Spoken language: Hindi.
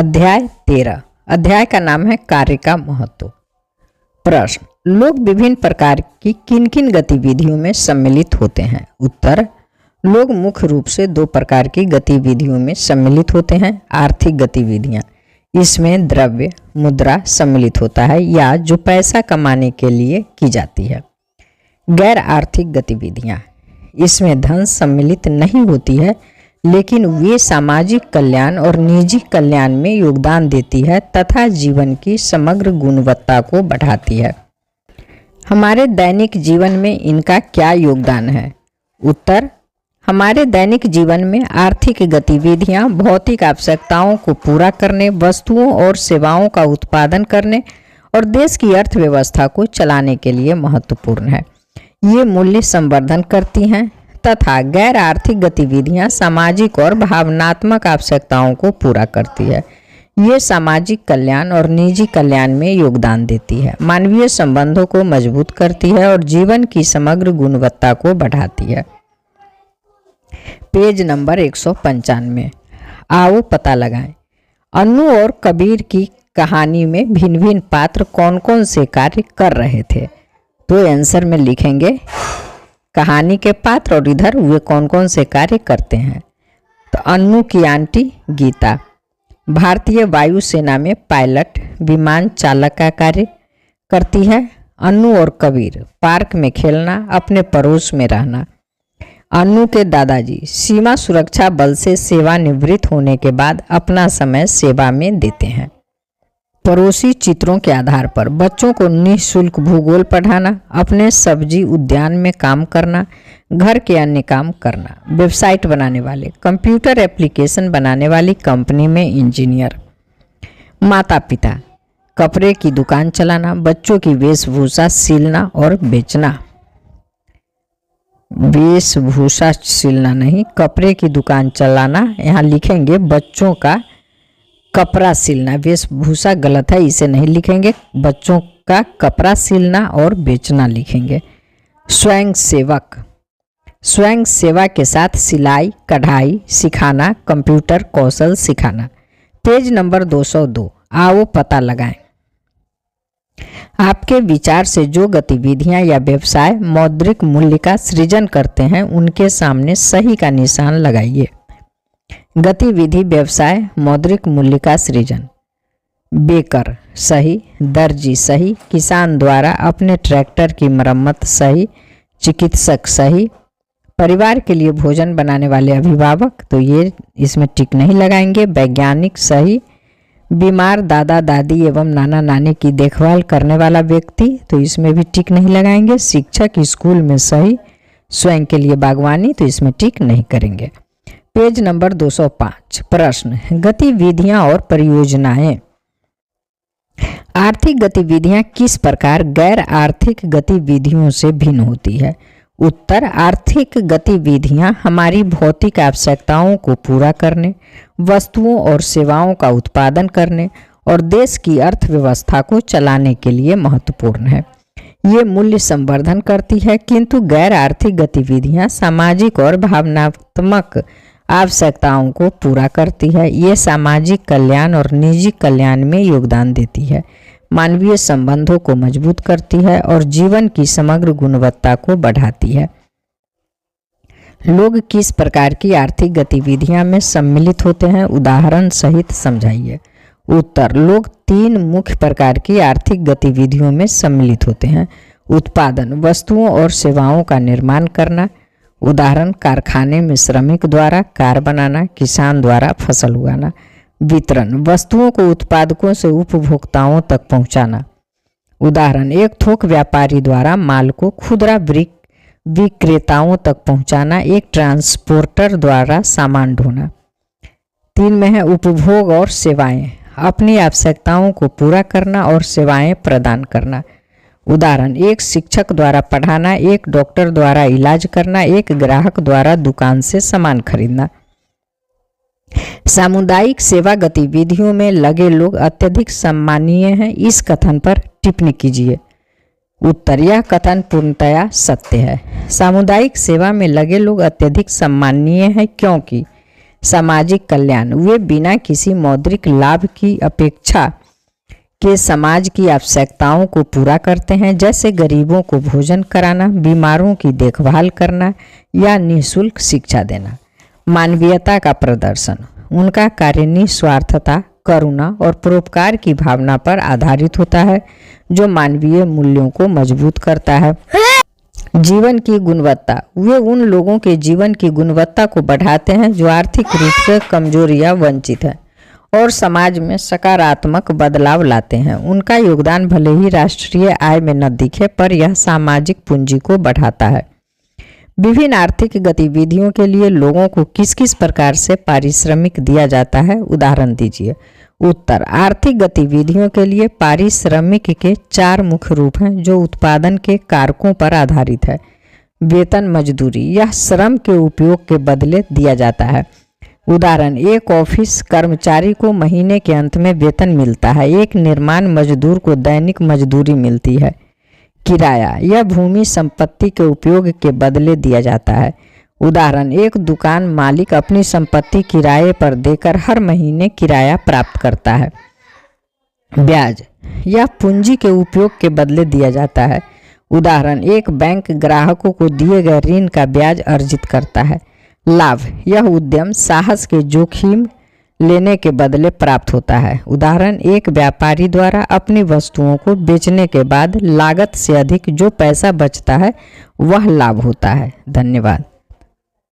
अध्याय 13। अध्याय का नाम है कार्य का महत्व। प्रश्न, लोग विभिन्न प्रकार की किन किन गतिविधियों में सम्मिलित होते हैं? उत्तर, लोग मुख्य रूप से दो प्रकार की गतिविधियों में सम्मिलित होते हैं। आर्थिक गतिविधियां, इसमें द्रव्य मुद्रा सम्मिलित होता है या जो पैसा कमाने के लिए की जाती है। गैर आर्थिक गतिविधियां, इसमें धन सम्मिलित नहीं होती है लेकिन वे सामाजिक कल्याण और निजी कल्याण में योगदान देती है तथा जीवन की समग्र गुणवत्ता को बढ़ाती है। हमारे दैनिक जीवन में इनका क्या योगदान है? उत्तर, हमारे दैनिक जीवन में आर्थिक गतिविधियां भौतिक आवश्यकताओं को पूरा करने, वस्तुओं और सेवाओं का उत्पादन करने और देश की अर्थव्यवस्था को चलाने के लिए महत्वपूर्ण है। ये मूल्य संवर्धन करती हैं तथा गैर आर्थिक गतिविधियां सामाजिक और भावनात्मक आवश्यकताओं को पूरा करती है। ये सामाजिक कल्याण और निजी कल्याण में योगदान देती है, मानवीय संबंधों को मजबूत करती है और जीवन की समग्र गुणवत्ता को बढ़ाती है। Page number 195। आओ पता लगाएं। अन्नू और कबीर की कहानी में भिन्न भिन्न पात्र कौन कौन से कार्य कर रहे थे? तो आंसर में लिखेंगे कहानी के पात्र और इधर वे कौन कौन से कार्य करते हैं। तो अन्नू की आंटी गीता भारतीय वायुसेना में पायलट विमान चालक का कार्य करती है। अन्नू और कबीर पार्क में खेलना, अपने पड़ोस में रहना। अन्नू के दादाजी सीमा सुरक्षा बल से सेवानिवृत्त होने के बाद अपना समय सेवा में देते हैं। पड़ोसी चित्रों के आधार पर बच्चों को निःशुल्क भूगोल पढ़ाना, अपने सब्जी उद्यान में काम करना, घर के अन्य काम करना। वेबसाइट बनाने वाले, कंप्यूटर एप्लीकेशन बनाने वाली कंपनी में इंजीनियर। माता पिता कपड़े की दुकान चलाना, बच्चों की वेशभूषा सिलना और बेचना। वेशभूषा सिलना नहीं, कपड़े की दुकान चलाना। यहाँ लिखेंगे बच्चों का कपड़ा सिलना, वेशभूषा गलत है इसे नहीं लिखेंगे, बच्चों का कपड़ा सिलना और बेचना लिखेंगे। स्वयं सेवक, स्वयं सेवा के साथ सिलाई कढ़ाई सिखाना, कंप्यूटर कौशल सिखाना। Page number 202। आओ पता लगाएं। आपके विचार से जो गतिविधियां या व्यवसाय मौद्रिक मूल्य का सृजन करते हैं उनके सामने सही का निशान लगाइए। गतिविधि व्यवसाय मौद्रिक मूल्य का सृजन। बेकर सही, दर्जी सही, किसान द्वारा अपने ट्रैक्टर की मरम्मत सही, चिकित्सक सही, परिवार के लिए भोजन बनाने वाले अभिभावक, तो ये इसमें टिक नहीं लगाएंगे। वैज्ञानिक सही, बीमार दादा दादी एवं नाना नानी की देखभाल करने वाला व्यक्ति, तो इसमें भी टिक नहीं लगाएंगे। शिक्षक स्कूल में सही, स्वयं के लिए बागवानी, तो इसमें टिक नहीं करेंगे। Page number 205। प्रश्न, गतिविधियां और परियोजनाएं। आर्थिक गतिविधियां किस प्रकार गैर आर्थिक गतिविधियों से भिन्न होती है? उत्तर, आर्थिक गतिविधियां हमारी भौतिक आवश्यकताओं को पूरा करने, वस्तुओं और सेवाओं का उत्पादन करने और देश की अर्थव्यवस्था को चलाने के लिए महत्वपूर्ण है। ये मूल्य संवर्धन करती है, किंतु गैर आर्थिक गतिविधियां सामाजिक और भावनात्मक आवश्यकताओं को पूरा करती है। ये सामाजिक कल्याण और निजी कल्याण में योगदान देती है, मानवीय संबंधों को मजबूत करती है और जीवन की समग्र गुणवत्ता को बढ़ाती है। लोग किस प्रकार की आर्थिक गतिविधियां में सम्मिलित होते हैं? उदाहरण सहित समझाइए। उत्तर, लोग 3 मुख्य प्रकार की आर्थिक गतिविधियों में सम्मिलित होते हैं। उत्पादन, वस्तुओं और सेवाओं का निर्माण करना। उदाहरण, कारखाने में श्रमिक द्वारा कार बनाना, किसान द्वारा फसल उगाना। वितरण, वस्तुओं को उत्पादकों से उपभोक्ताओं तक पहुंचाना। उदाहरण, एक थोक व्यापारी द्वारा माल को खुदरा विक्रेताओं तक पहुंचाना, एक ट्रांसपोर्टर द्वारा सामान ढोना। 3 में है उपभोग और सेवाएं, अपनी आवश्यकताओं को पूरा करना और सेवाएं प्रदान करना। उदाहरण, एक शिक्षक द्वारा पढ़ाना, एक डॉक्टर द्वारा इलाज करना, एक ग्राहक द्वारा दुकान से सामान खरीदना। सामुदायिक सेवा गतिविधियों में लगे लोग अत्यधिक सम्मानीय हैं। इस कथन पर टिप्पणी कीजिए। उत्तर, यह कथन पूर्णतया सत्य है। सामुदायिक सेवा में लगे लोग अत्यधिक सम्मानीय हैं क्योंकि सामाजिक कल्याण, वे बिना किसी मौद्रिक लाभ की अपेक्षा के समाज की आवश्यकताओं को पूरा करते हैं, जैसे गरीबों को भोजन कराना, बीमारों की देखभाल करना या निःशुल्क शिक्षा देना। मानवीयता का प्रदर्शन, उनका कार्य निस्वार्थता, करुणा और परोपकार की भावना पर आधारित होता है, जो मानवीय मूल्यों को मजबूत करता है। जीवन की गुणवत्ता, वे उन लोगों के जीवन की गुणवत्ता को बढ़ाते हैं जो आर्थिक रूप से कमजोर या वंचित हैं और समाज में सकारात्मक बदलाव लाते हैं। उनका योगदान भले ही राष्ट्रीय आय में न दिखे, पर यह सामाजिक पूंजी को बढ़ाता है। विभिन्न आर्थिक गतिविधियों के लिए लोगों को किस किस प्रकार से पारिश्रमिक दिया जाता है, उदाहरण दीजिए। उत्तर, आर्थिक गतिविधियों के लिए पारिश्रमिक के 4 मुख्य रूप हैं जो उत्पादन के कारकों पर आधारित है। वेतन मजदूरी, यह श्रम के उपयोग के बदले दिया जाता है। उदाहरण, एक ऑफिस कर्मचारी को महीने के अंत में वेतन मिलता है, एक निर्माण मजदूर को दैनिक मजदूरी मिलती है। किराया, यह भूमि संपत्ति के उपयोग के बदले दिया जाता है। उदाहरण, एक दुकान मालिक अपनी संपत्ति किराए पर देकर हर महीने किराया प्राप्त करता है। ब्याज, यह पूंजी के उपयोग के बदले दिया जाता है। उदाहरण, एक बैंक ग्राहकों को दिए गए ऋण का ब्याज अर्जित करता है। लाभ, यह उद्यम साहस के जोखिम लेने के बदले प्राप्त होता है। उदाहरण, एक व्यापारी द्वारा अपनी वस्तुओं को बेचने के बाद लागत से अधिक जो पैसा बचता है वह लाभ होता है। धन्यवाद।